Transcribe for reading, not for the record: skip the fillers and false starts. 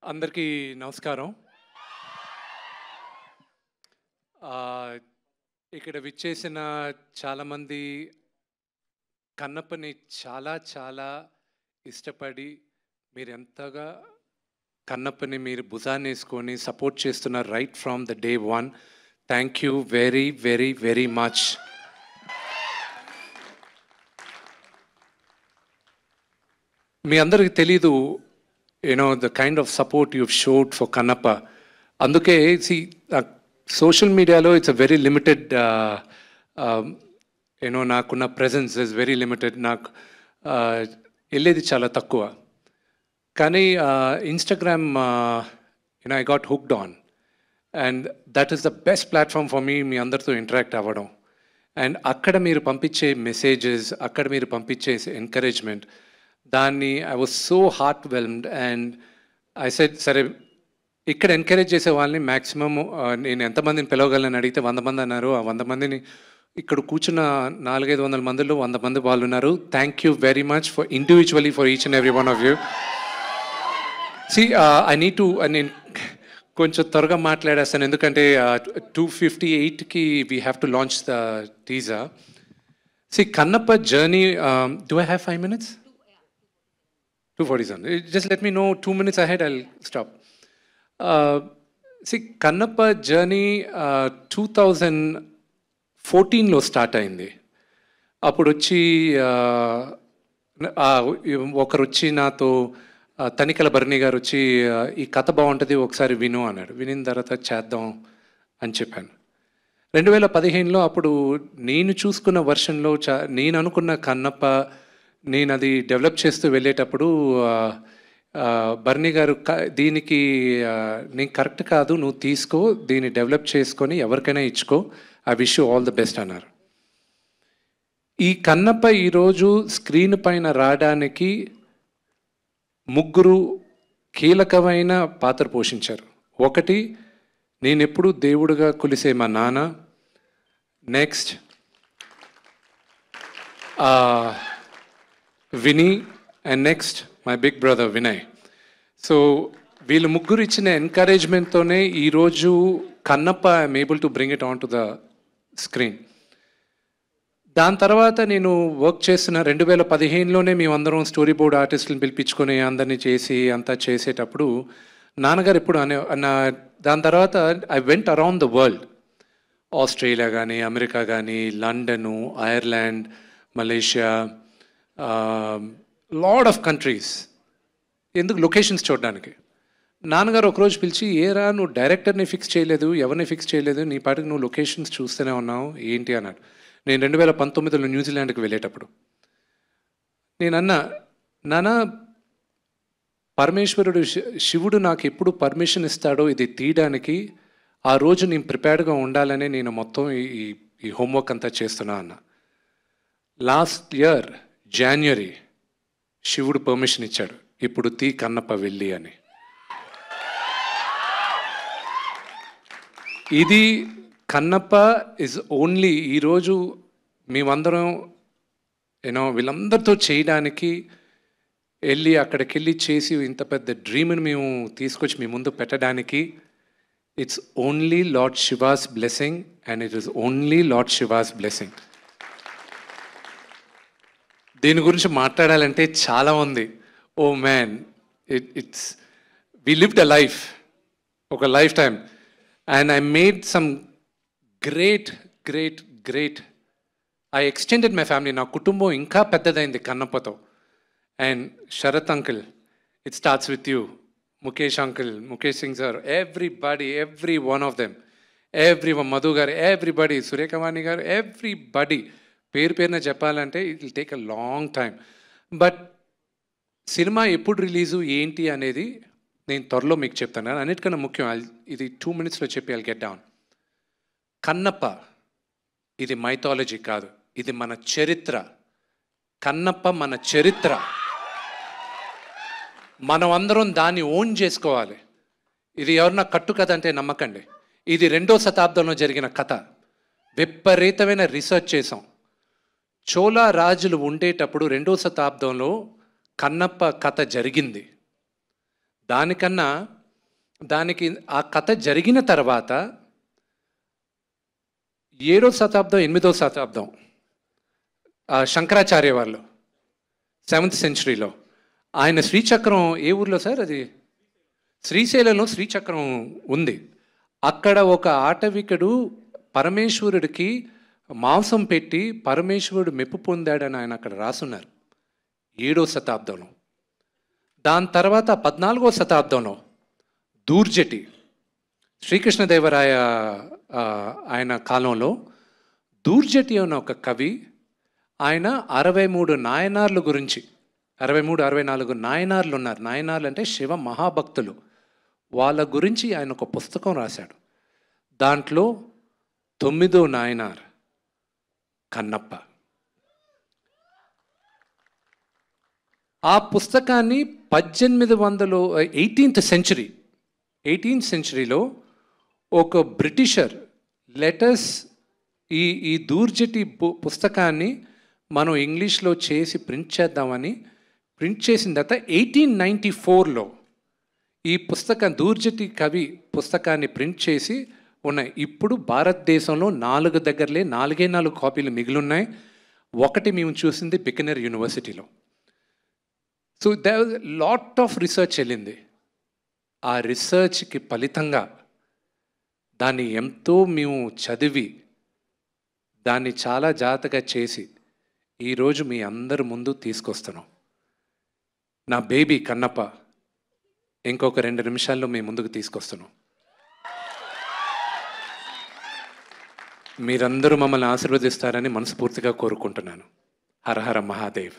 అందరికీ నమస్కారం. ఇక్కడ విచ్చేసిన చాలామంది కన్నప్పని చాలా ఇష్టపడి మీరెంతగా కన్నప్పని మీరు భుజాన్నేసుకొని సపోర్ట్ చేస్తున్నారు right from the day one. Thank you very much. మీ అందరికీ తెలీదు the kind of support you've showed for Kannappa. Anduke, see, social media lo, it's a very limited, nakunna presence is very limited. Elledi chala takkuva. Kani Instagram, I got hooked on. And that is the best platform for me, మీ అందరితో interact అవ్వడం. And అక్కడ మీరు పంపించే messages, అక్కడ మీరు పంపించే encouragement, దాన్ని I was so heart whelmed. And I said సరే ఇక్కడ ఎంకరేజ్ చేసే వాళ్ళని మ్యాక్సిమమ్ నేను ఎంతమందిని పిలవగలను అడిగితే 100 మంది అన్నారు. ఆ 100 మందిని ఇక్కడ కూర్చున్న 400-500 మందిలో 100 మంది వాళ్ళు ఉన్నారు. Thank you very much for individually for each and every one of you. See I need to, నేను కొంచెం త్వరగా మాట్లాడేస్తాను ఎందుకంటే 2:58కి we have to launch the teaser. See Kannappa journey, do I have 5 minutes? 2:47. Just let me know 2 minutes ahead, I'll stop. See, Kannappa journey 2014లో start అయింది. అప్పుడు వచ్చి ఒకరు వచ్చి నాతో, తనికల భరణి గారు వచ్చి ఈ కథ బాగుంటుంది ఒకసారి విను అన్నాడు. వినిన తర్వాత చేద్దాం అని చెప్పాను. 2015లో అప్పుడు నేను చూసుకున్న వర్షన్లో నేను అనుకున్న కన్నప్ప, నేను అది డెవలప్ చేస్తూ వెళ్ళేటప్పుడు బర్నీ గారు దీనికి నేను కరెక్ట్ కాదు, నువ్వు తీసుకో, దీన్ని డెవలప్ చేసుకొని ఎవరికైనా ఇచ్చుకో, I wish you all the best అన్నారు. ఈ కన్నప్ప ఈరోజు స్క్రీన్ పైన రావడానికి 3 కీలకమైన పాత్ర పోషించారు. ఒకటి, నేనెప్పుడు దేవుడుగా కొలిసే మా నాన్న. Next Vini, and next my big brother Vinay. So వీళ్ళు ముగ్గురు ఇచ్చిన ఎంకరేజ్మెంట్తోనే ఈరోజు Kannappa I'm able to bring it on to the screen. దాని తర్వాత నేను వర్క్ చేస్తున్న 2015లోనే మేమందరం స్టోరీ బోర్డ్ ఆర్టిస్టులను పిలిపించుకొని అందరినీ చేసి అంతా చేసేటప్పుడు నాన్నగారు ఎప్పుడు దాని తర్వాత I went around the world. Australia కానీ, అమెరికా కానీ, London, Ireland, Malaysia, lot of countries. ఎందుకు? లొకేషన్స్ చూడడానికి. నాన్నగారు ఒకరోజు పిలిచి, ఏరా నువ్వు డైరెక్టర్ని ఫిక్స్ చేయలేదు, ఎవరిని ఫిక్స్ చేయలేదు, నీ పాటికి నువ్వు లొకేషన్స్ చూస్తూనే ఉన్నావు ఏంటి అన్నాడు. నేను 2019లో న్యూజిలాండ్కి వెళ్ళేటప్పుడు నేనన్నా, నాన్న పరమేశ్వరుడు శివుడు నాకు ఎప్పుడు పర్మిషన్ ఇస్తాడో ఇది తీయడానికి, ఆ రోజు నేను ప్రిపేర్డ్గా ఉండాలని నేను మొత్తం ఈ హోంవర్క్ అంతా చేస్తున్నా అన్న. లాస్ట్ ఇయర్ జనవరి శివుడు పర్మిషన్ ఇచ్చాడు, ఇప్పుడు తీ కన్నప్ప వెళ్ళి అని. ఇది కన్నప్ప ఇస్ ఓన్లీ ఈరోజు మేమందరం వీళ్ళందరితో చేయడానికి వెళ్ళి అక్కడికి వెళ్ళి చేసి ఇంత పెద్ద డ్రీమ్ని మేము తీసుకొచ్చి మీ ముందు పెట్టడానికి it's only lord Shiva's blessing, and it is only lord Shiva's blessing. దీని గురించి మాట్లాడాలంటే చాలా ఉంది. Oh man, it's we lived a life, ఒక life time, and I made some great I extended my family. నా కుటుంబం ఇంకా పెద్దదైంది కన్నప్పతో. And Sarath uncle, it starts with you. Mukesh uncle, Mukesh Singh sir, every one of them, Madhu garu, everybody, Surekha Vani garu, everybody పేరున చెప్పాలంటే it will take a long time. But cinema ఎప్పుడు release ఏంటి అనేది నేను త్వరలో మీకు చెప్తాను. అన్నిటికన్నా ముఖ్యం, ఇది 2 minutesలో చెప్పి ఐల్ గెట్ డౌన్. కన్నప్ప ఇది మైథాలజీ కాదు, ఇది మన చరిత్ర. కన్నప్ప మన చరిత్ర, మనం అందరం దాన్ని ఓన్ చేసుకోవాలి. ఇది ఎవరన్నా కట్టు కథ అంటే నమ్మకండి, ఇది 2వ శతాబ్దంలో జరిగిన కథ. విపరీతమైన రీసెర్చ్ చేసాం. చోళా రాజులు ఉండేటప్పుడు 2వ శతాబ్దంలో కన్నప్ప కథ జరిగింది. దానికన్నా దానికి ఆ కథ జరిగిన తర్వాత 7వ శతాబ్దం 8వ శతాబ్దం శంకరాచార్య వాళ్ళు 7th సెంచరీలో ఆయన శ్రీచక్రం ఏ ఊర్లో సార్ అది? శ్రీశైలంలో శ్రీచక్రం ఉంది. అక్కడ ఒక ఆటవికుడు పరమేశ్వరుడికి మాంసం పెట్టి పరమేశ్వరుడు మెప్పు పొందాడని ఆయన అక్కడ రాసున్నారు 7వ శతాబ్దంలో. దాని తర్వాత 14వ శతాబ్దంలో దూర్జటి శ్రీకృష్ణదేవరాయ ఆయన కాలంలో దూర్జటి అన్న ఒక కవి ఆయన 63 నాయనార్ల గురించి 63, 64 నాయనార్లు ఉన్నారు. నాయనార్లు అంటే శివ మహాభక్తులు. వాళ్ళ గురించి ఆయన ఒక పుస్తకం రాశాడు. దాంట్లో 9వ నాయనార్ కన్నప్ప. ఆ పుస్తకాన్ని 18th సెంచరీలో ఒక బ్రిటిషర్ లెటర్స్ ఈ దూర్జటి పుస్తకాన్ని మనం ఇంగ్లీష్లో చేసి ప్రింట్ చేద్దామని ప్రింట్ చేసిన తర్వాత 1894లో ఈ పుస్తకం దూర్జటి కవి పుస్తకాన్ని ప్రింట్ చేసి ఉన్నాయి. ఇప్పుడు భారతదేశంలో 4 కాపీలు మిగిలిన్నాయి. ఒకటి మేము చూసింది బికనర్ యూనివర్సిటీలో. So there was lot of research వెళ్ళింది. ఆ రీసెర్చ్కి ఫలితంగా దాన్ని ఎంతో మేము చదివి దాన్ని చాలా జాగ్రత్తగా చేసి ఈరోజు మీ అందరి ముందు తీసుకొస్తున్నాం. నా బేబీ కన్నప్ప ఇంకొక 2 నిమిషాల్లో మీ ముందుకు తీసుకొస్తున్నాం. మీరందరూ మమ్మల్ని ఆశీర్వదిస్తారని మనస్ఫూర్తిగా కోరుకుంటున్నాను. హర హర మహాదేవ్.